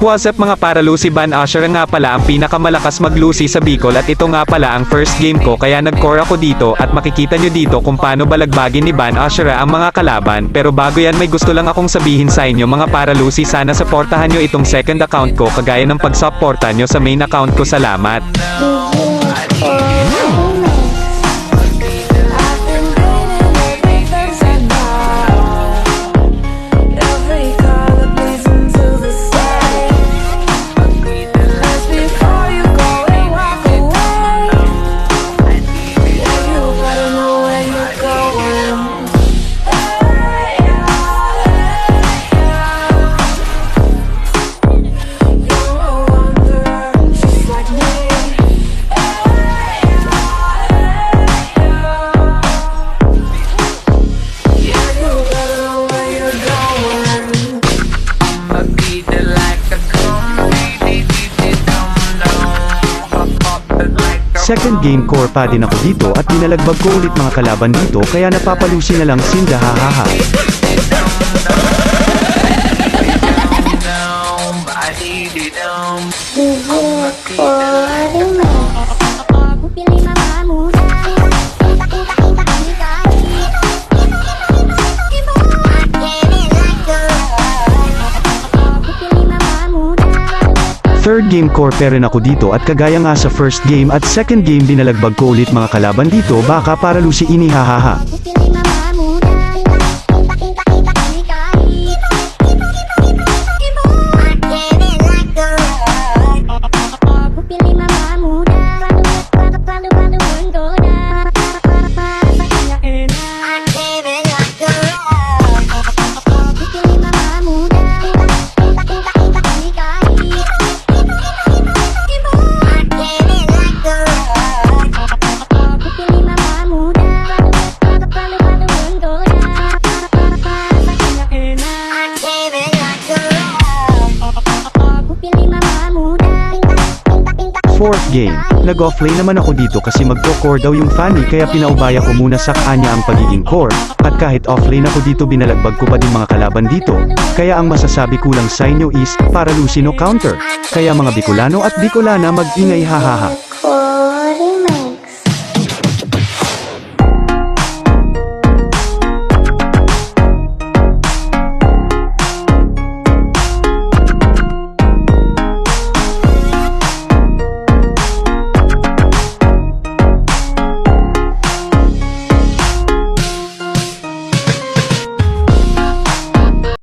What's up mga paralu, si Van Asher nga pala ang pinakamalakas maglusi sa Bicol at ito nga pala ang first game ko kaya nag-core ako dito at makikita nyo dito kung paano balagbagin ni Van Asher ang mga kalaban. Pero bago yan may gusto lang akong sabihin sa inyo mga paralusi, sana supportahan nyo itong second account ko kagaya ng pagsuporta nyo sa main account ko. Salamat. Second game core pa din ako dito at dinalagbag ko ulit mga kalaban dito kaya napapalusi na lang sinda hahaha. Third game core pa rin ako dito at kagaya nga sa first game at second game dinalagbag ko ulit mga kalaban dito baka paralusi ini hahaha. Fourth game, nag-offlane naman ako dito kasi magko-core daw yung Fanny kaya pinaubaya ko muna sa kanya ang pagiging core, at kahit offlane ako dito binalagbag ko pa din mga kalaban dito, kaya ang masasabi ko lang sa inyo is, paralusi no counter, kaya mga Bicolano at Bicolana mag-ingay hahaha.